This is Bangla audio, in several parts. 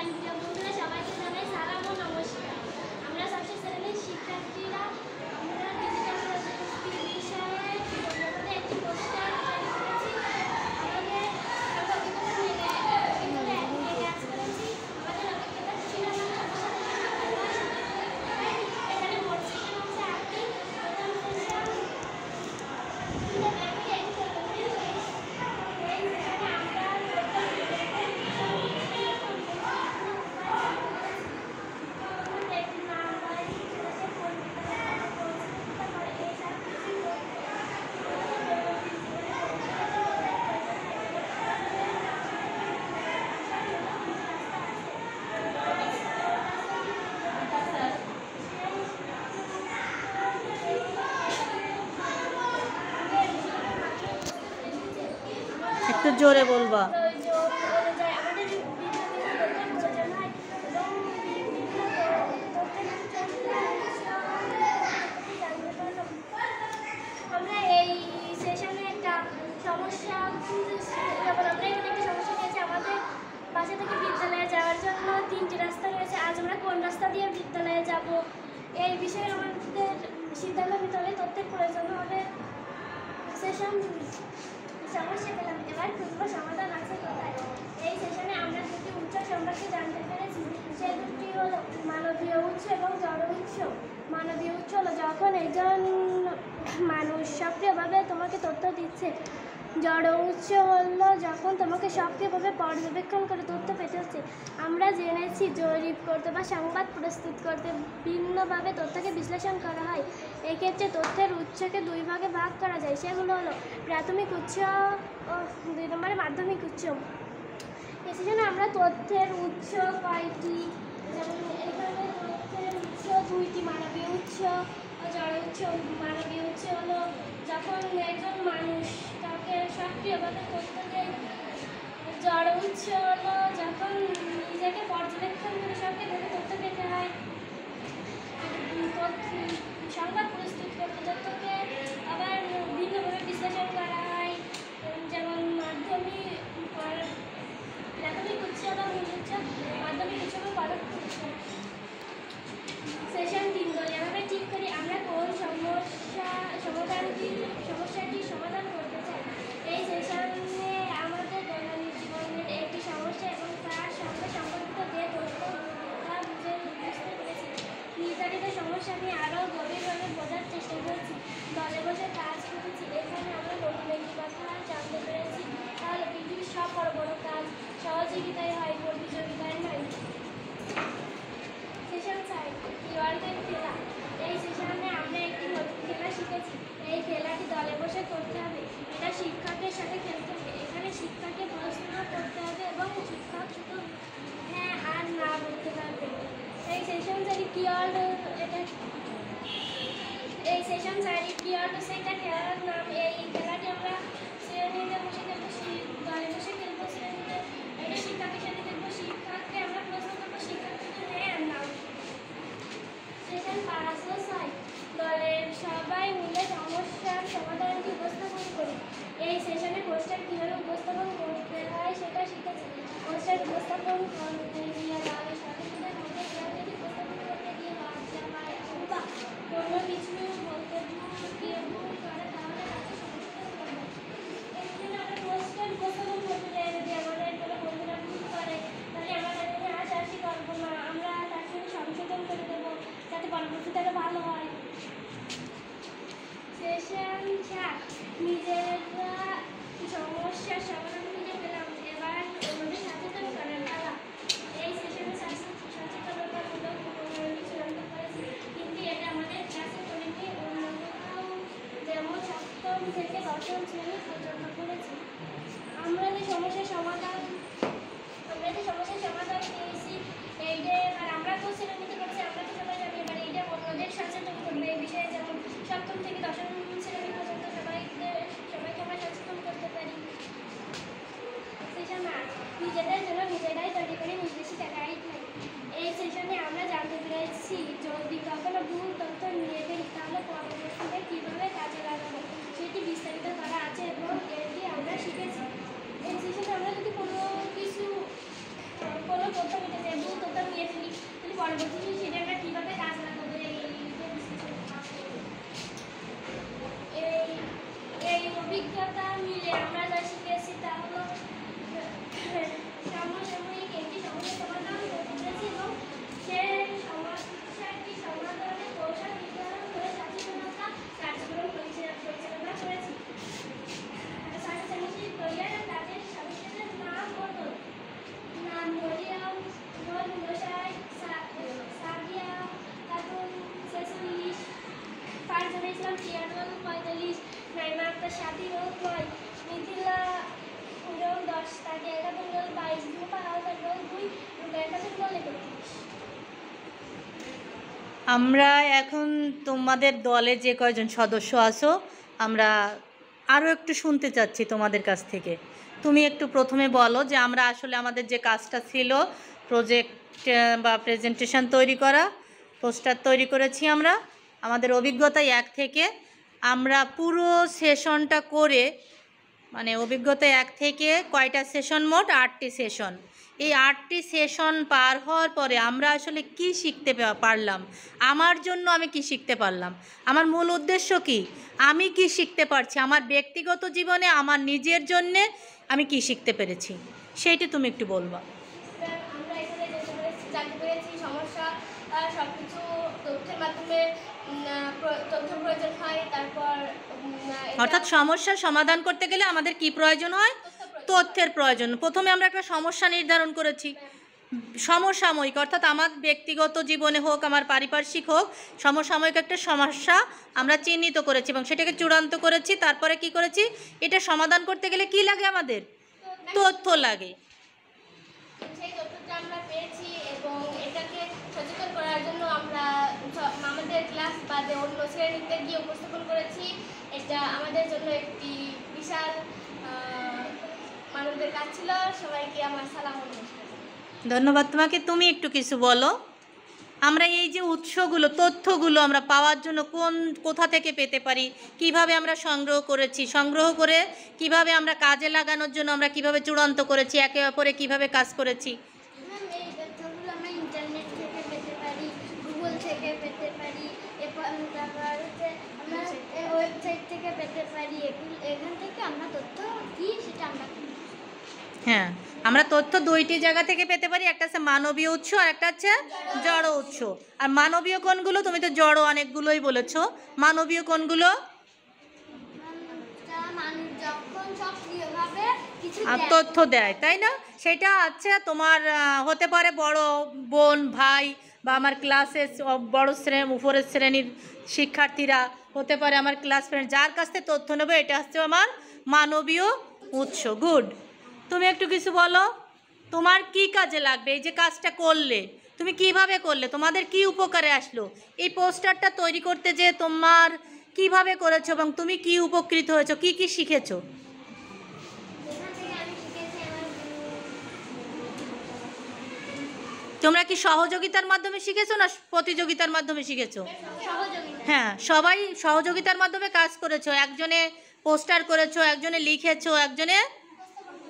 প্রিয় বন্ধুরা, সবাইকে জানাই সালাম ও নমস্কার। আমরা ষষ্ঠ শ্রেণীর শিক্ষার্থীরা আমরা ডিজিটাল প্রযুক্তি বিষয়ে একটি পোস্টার তৈরি করেছি। আমাদের কাজ করেছি। আমাদের অভিজ্ঞতা ছিল এখানে মোট সেশন হচ্ছে 8টি। প্রথম সেশন একটু জোরে বলবা। আমরা এই সেশনে একটা সমস্যা, যেমন আমরা এখানে একটা সমস্যা পেয়েছি। আমাদের বাসা থেকে বিদ্যালয়ে যাওয়ার জন্য 3টি রাস্তা রয়েছে। আজ আমরা কোন রাস্তা দিয়ে বিদ্যালয়ে যাব এই বিষয়ে আমাদের সিদ্ধান্ত নিতে হলে তথ্যের প্রয়োজন হবে। সেশন সমস্যা পেলাম, এবার খুঁজবো সমাধান আছে কোথায়। এই সেশনে আমরা দুটি উৎস সম্পর্কে জানতে পেরেছি। সেই দুটি হলো মানবীয় উৎস এবং জড় উৎস। মানবীয় উৎস হলো যখন একজন মানুষ সক্রিয়ভাবে তোমাকে তথ্য দিচ্ছে। জড় উৎস হলো যখন তোমাকে সক্রিয়ভাবে পর্যবেক্ষণ করে তথ্য পেতে হচ্ছে। আমরা জেনেছি জরিপ করতে বা সংবাদ প্রস্তুত করতে ভিন্নভাবে তথ্যকে বিশ্লেষণ করা হয়। এক্ষেত্রে তথ্যের উৎসকে 2 ভাগে ভাগ করা যায়। সেগুলো হলো প্রাথমিক উৎস ও 2 নম্বরে মাধ্যমিক উৎস। এই সেশনে আমরা তথ্যের উৎস কয়টি, যেমন এখানে তথ্যের উৎস 2টি, মানবীয় উৎস ও জড় উৎস। মানবীয় উৎস হলো যখন একজন মানুষ তাকে সক্রিয়ভাবে তথ্য দেয়। জড় উৎস হলো যখন নিজেকে পর্যবেক্ষণ করে সক্রিয়ভাবে তথ্য পেতে হয়। সংবাদ প্রস্তুত করতে তথ্যকে আবার ভিন্নভাবে বিশ্লেষণ করা হয়। যেমন প্রাথমিক উৎস বা মূল উৎস, মাধ্যমিক উৎস বা পরোক্ষ উৎস। সেশন 3 দলীয়ভাবে ঠিক করি আমরা কোন সমস্যাটি সমাধান করতে চাই। এই সেশনে আমাদের দৈনন্দিন জীবনের একটি সমস্যা এবং তার সঙ্গে সম্পর্কিত যে তথ্য তা বুঝতে পেরেছি। নির্ধারিত সমস্যা নিয়ে আরও গভীরভাবে বোঝার চেষ্টা করেছি। দলে বসে কাজ করেছি। এখানে আমরা নতুন একটি কথা জানতে পেরেছি, তাহলে পৃথিবীর সব বড় বড় কাজ সহযোগিতায় হয়, প্রতিযোগিতায় নয়। সেশন 4 কিওয়ার্ডের খেলা। এই সেশনে আমরা একটি নতুন খেলা শিখেছি। এই খেলাটি দলে বসে করতে হবে। এটা শিক্ষকের সাথে খেলতে হবে। এখানে শিক্ষককে প্রশ্ন করতে হবে এবং শিক্ষক শুধু হ্যাঁ আর না বলতে পারবে। এই সেশন 4 কিওয়ার্ড, এই সেশন 4 কিওয়ার্ড সেটা খেলার নাম। এই খেলাটি আমরা শ্রেণীতে বসে খেলবো, দলে বসে খেলবো। শ্রেণীতে এটা শিক্ষকের সাথে খেলবো। শিক্ষককে আমরা প্রশ্ন করবো, শিক্ষক শুধু হ্যাঁ আর না। সেশন 5 ও 6 দলের সবাই মিলে সমস্যার সমাধানটি উপস্থাপন করি। এই সেশনে পোস্টার কীভাবে উপস্থাপন করতে হয় সেটা শিখেছি। পোস্টার উপস্থাপন করতে গিয়ে দলের সদস্যদের মধ্যে কেউ উপস্থাপন করতে গিয়ে লজ্জা পায় অথবা কোনো কিছু বলতে গিয়ে ভুল করে তাহলে তাকে সংশোধন করবে। এই জন্য আমরা পোস্টার উপস্থাপন করতে চাই। যদি আমাদের কোনো বন্ধুরা ভুল করে তাহলে আমরা তাদেরকে হাসাহাসি করবো না, আমরা তাকে সংশোধন করে দেবো যাতে পরবর্তীতে আরও ভালো হয়। সেশন 4 নিজেরা সমস্যার সমাধান খুঁজে পেলাম, এবার অন্যদের সচেতন করার পালা। এই সেশনে সচেতনতামূলক উপকরণটি চূড়ান্ত করেছি, কিন্তু এটা আমাদের ক্লাসে করিনি, অন্য কোথাও যেমন 7ম থেকে 10ম শ্রেণী পর্যন্ত করেছি। আমরা যে সমস্যার সমাধান পেয়েছি এইটা এবার আমরা তো শ্রেণীতে করেছি, আমরা তো সবাই জানি। এবার এইটা অন্যদের সচেতন করবে এই বিষয়ে, যেমন 7ম থেকে 10ম শ্রেণী পর্যন্ত সবাইকে আমরা সচেতন করতে পারি। সেশন 8 নিজেদের জন্য নিজেরাই তৈরি করে নির্দেশিত গাইডলাইন। এই সেশনে আমরা জানতে পেরেছি যদি কখনো ভুল তথ্য নিয়ে দেই তাহলে পরবর্তীতে কীভাবে কাজে লাগাবো সেটি বিস্তারিত করা আছে এবং এটি আমরা শিখেছি। এই সেশনে আমরা যদি কোনো তথ্য পেতে চাই বুঝিনি সেটা আমরা কীভাবে কাজে লাগাবো এই অভিজ্ঞতা মিলে আমরা যা শিখেছি তা হলো সমসাময়িক একটি সমস্যা সমাধান করতে পেরেছি এবং সেই সমস্যাটি সমাধানের কৌশল নির্ধারণ করে সচেতনতা কার্যক্রম পরিচালনা করেছি। সাংসারিক ক্যারিয়ার তাদের সদস্যদের নাম হলো মরিয়ম, নূর মুসাই, সাদিয়া খাতুন 46, ফারজানা ইসলাম 46, 45, নাইমা আক্তার 7, মিথিলা 10, তাকে 21, রূপা হালদার 2, রূপা 31। আমরা এখন তোমাদের দলে যে কয়জন সদস্য আছো আমরা আরও একটু শুনতে চাচ্ছি তোমাদের কাছ থেকে। তুমি একটু প্রথমে বলো যে আমরা আসলে আমাদের যে কাজটা ছিল প্রজেক্ট বা প্রেজেন্টেশন তৈরি করা, পোস্টার তৈরি করেছি আমরা আমাদের অভিজ্ঞতা 1 থেকে। আমরা পুরো সেশনটা করে মানে অভিজ্ঞতা 1 থেকে কয়টা সেশন, মোট 8টি সেশন। এই 8টি সেশন পার হওয়ার পরে আমরা আসলে কি শিখতে পারলাম, আমার জন্য আমি কি শিখতে পারলাম, আমার মূল উদ্দেশ্য কি, আমি কি শিখতে পারছি, আমার ব্যক্তিগত জীবনে আমার নিজের জন্যে আমি কি শিখতে পেরেছি, সেইটা তুমি একটু বলবা। আমরা এখানে জানতে পেরেছি সমস্যা সব কিছু তথ্যের মাধ্যমে তথ্য প্রয়োজন হয়। তারপর অর্থাৎ সমস্যার সমাধান করতে গেলে আমাদের কি প্রয়োজন হয়, তথ্যের প্রয়োজন। প্রথমে আমরা একটা সমস্যা নির্ধারণ করেছি সমসাময়িক, অর্থাৎ আমার ব্যক্তিগত জীবনে হোক আমার পারিপার্শ্বিক হোক সমসাময়িক একটা সমস্যা আমরা চিহ্নিত করেছি এবং সেটাকে চূড়ান্ত করেছি। তারপরে কি করেছি, এটা সমাধান করতে গেলে কি লাগে, আমাদের তথ্য লাগে। সেই তথ্যটা আমরা পেয়েছি এবং এটাকে সচেতন করার জন্য আমরা আমাদের ক্লাস বাদে অন্য শ্রেণীতে গিয়ে উপস্থাপন করেছি। এটা আমাদের জন্য একটি বিশাল মানবের কাজ ছিল। সবাইকে আমার সালাম। ধন্যবাদ তোমাকে। তুমি একটু কিছু বলো, আমরা এই যে উৎসগুলো তথ্যগুলো আমরা পাওয়ার জন্য কোথা থেকে পেতে পারি, কিভাবে আমরা সংগ্রহ করেছি, সংগ্রহ করে কিভাবে আমরা কাজে লাগানোর জন্য আমরা কিভাবে চূড়ান্ত করেছি, একে অপরে কিভাবে কাজ করেছি। এই তথ্যগুলো আমরা ইন্টারনেট থেকে পেতে পারি, গুগল থেকে পেতে পারি, তারপর হচ্ছে আমরা ওয়েবসাইট থেকে পেতে পারি। এখান থেকে আমরা তথ্য কি সেটা আমরা হ্যাঁ, আমরা তথ্য 2টি জায়গা থেকে পেতে পারি, একটা হচ্ছে মানবীয় উৎস আর একটা হচ্ছে জড় উৎস। আর মানবীয় কোনগুলো, তুমি তো জড় অনেকগুলোই বলেছো, মানবীয় কোনগুলো, আর তথ্য দেয় তাই না, সেটা আছে তোমার হতে পারে বড় বোন, ভাই বা আমার ক্লাসের বড় উপরের শ্রেণীর শিক্ষার্থীরা, হতে পারে আমার ক্লাস ফ্রেন্ড, যার কাছ থেকে তথ্য নেবে এটা হচ্ছে আমার মানবীয় উৎস। গুড। তুমি একটু কিছু বলো, তোমার কি কাজে লাগবে, এই যে কাজটা করলে তুমি কিভাবে করলে, তোমাদের কি উপকারে আসলো, এই পোস্টারটা তৈরি করতে যে তোমার কিভাবে করেছো এবং তুমি কি উপকৃত হয়েছো, কি কি শিখেছো। তোমরা কি সহযোগিতার মাধ্যমে শিখেছো না প্রতিযোগিতার মাধ্যমে শিখেছো? হ্যাঁ, সবাই সহযোগিতার মাধ্যমে কাজ করেছো, একজনে পোস্টার করেছো, একজনে লিখেছো, একজনে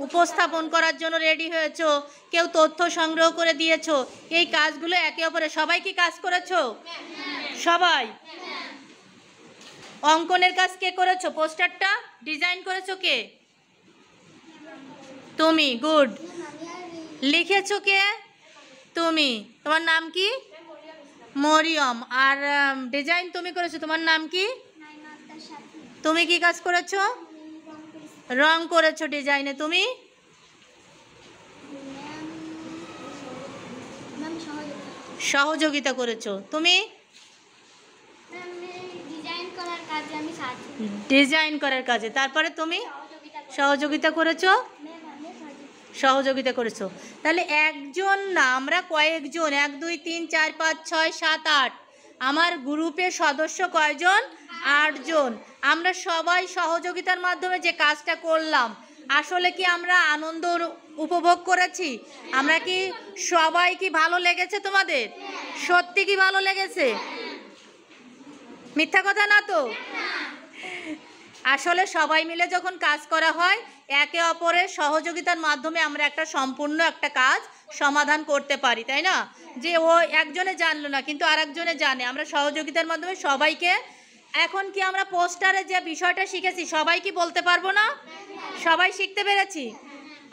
উপস্থাপন করার জন্য রেডি হয়েছো, কেউ তথ্য সংগ্রহ করে দিয়েছো। এই কাজগুলো একে অপরে সবাই কি কাজ করেছো? সবাই। অঙ্কনের কাজ কে করেছো, পোস্টারটা ডিজাইন করেছো কে? তুমি। গুড। লিখেছো কে? তুমি। তোমার নাম কি? মরিয়ম। আর ডিজাইন তুমি করেছো, তোমার নাম কি? তুমি কি কাজ করেছো? রং করেছো ডিজাইনে। তুমি? সহযোগিতা করেছো। তুমি? ডিজাইন করার কাজে। তারপরে তুমি সহযোগিতা করেছো, সহযোগিতা করেছো। তাহলে একজন না, আমরা কয়েকজন, 1 2 3 4 5 6 7 8, আমার গ্রুপের সদস্য কয়জন? 8 জন। আমরা সবাই সহযোগিতার মাধ্যমে যে কাজটা করলাম, আসলে কি আমরা আনন্দ উপভোগ করেছি? আমরা কি সবাই কি ভালো লেগেছে তোমাদের? সত্যি কি ভালো লেগেছে? মিথ্যা কথা না তো? আসলে সবাই মিলে যখন কাজ করা হয়, একে অপরের সহযোগিতার মাধ্যমে আমরা একটা সম্পূর্ণ একটা কাজ সমাধান করতে পারি, তাই না? যে ও একজনে জানলো না কিন্তু আরেকজনে জানে, আমরা সহযোগিতার মাধ্যমে সবাইকে। এখন কি আমরা পোস্টারে যে বিষয়টা শিখেছি সবাই কি বলতে পারবো না? সবাই শিখতে পেরেছি?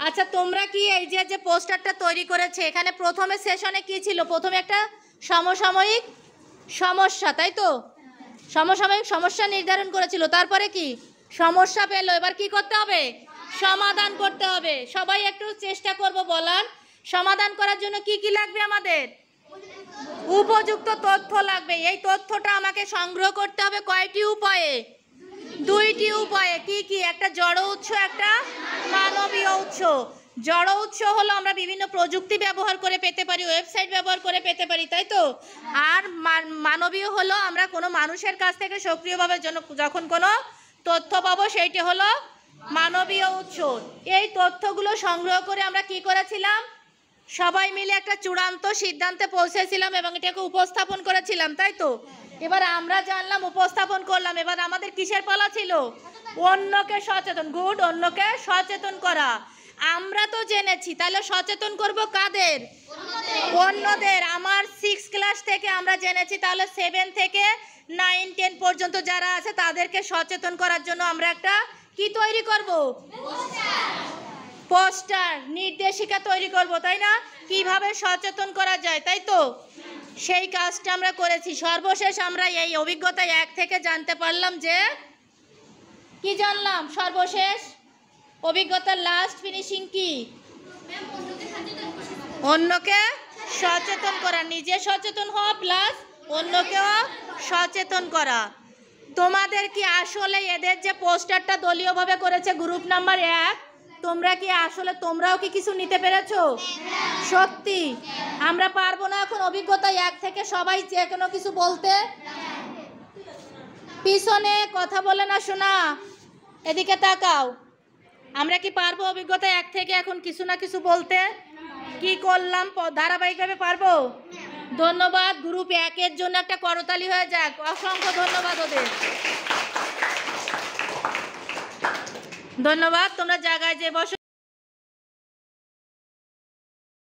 আচ্ছা, তোমরা কি এই যে যে পোস্টারটা তৈরি করেছে, এখানে প্রথমে সেশনে কি ছিল? প্রথমে একটা সমসাময়িক সমস্যা, তাই তো? সমসাময়িক সমস্যা নির্ধারণ করেছিল, তারপরে কি সমস্যা পেলো, এবার কি করতে হবে? সমাধান করতে হবে। সবাই একটু চেষ্টা করব বলার। সমাধান করার জন্য কি কি লাগবে আমাদের? উপযুক্ত তথ্য লাগবে। এই তথ্যটা আমাকে সংগ্রহ করতে হবে কয়টি উপায়ে? দুইটি উপায়ে। কি কি? একটা জড় উৎস, একটা মানবীয় উৎস। জড় উৎস হলো আমরা বিভিন্ন প্রযুক্তি ব্যবহার করে পেতে পারি, ওয়েবসাইট ব্যবহার করে পেতে পারি, তাই তো? আর মানবীয় হলো আমরা কোনো মানুষের কাছ থেকে সক্রিয়ভাবে যখন কোনো তথ্য পাবো সেইটি হলো মানবীয় উৎস। এই তথ্যগুলো সংগ্রহ করে আমরা কি করেছিলাম? সবাই মিলে একটা চূড়ান্ত সিদ্ধান্তে পৌঁছেছিলাম এবং এটাকে উপস্থাপন করেছিলাম, তাই তো? এবার আমরা জানলাম, উপস্থাপন করলাম, এবার আমাদের কিসের পালা ছিল? অন্যকে সচেতন। গুড, অন্যকে সচেতন করা। আমরা তো জেনেছি, তাহলে সচেতন করব কাদের? অন্যদের। আমার 6 ক্লাস থেকে আমরা জেনেছি, তাহলে 7 থেকে 9, 10 পর্যন্ত যারা আছে তাদেরকে সচেতন করার জন্য আমরা একটা কি তৈরি করব? পোস্টার, নির্দেশিকা তৈরি করব, তাই না? কিভাবে সচেতন করা যায়, তাই তো? সেই কাজটা আমরা করেছি। সর্বশেষ আমরা এই অভিজ্ঞতা 1 থেকে জানতে পারলাম যে কি জানলাম? সর্বশেষ অভিজ্ঞতার লাস্ট ফিনিশিং কি? অন্যকে সচেতন করা। নিজে সচেতন হওয়া প্লাস অন্যকেও সচেতন করা। তোমাদের কি আসলে এদের যে পোস্টারটা দলীয়ভাবে করেছে গ্রুপ নাম্বার 1, তোমরা কি আসলে তোমরাও কি কিছু নিতে পেরেছো? সত্যি? আমরা পারবো না এখন অভিজ্ঞতা 1 থেকে সবাই যে কোনো কিছু বলতে? পিছনে কথা বলে না শোনা, এদিকে তাকাও। আমরা কি পারবো অভিজ্ঞতা 1 থেকে এখন কিছু না কিছু বলতে? কি করলাম ধারাবাহিকভাবে পারবো? ধন্যবাদ। গ্রুপ 1 এর জন্য একটা করতালি হয়ে যাক। অসংখ্য ধন্যবাদ ওদের। ধন্যবাদ। তোমরা জায়গায় যে বসো।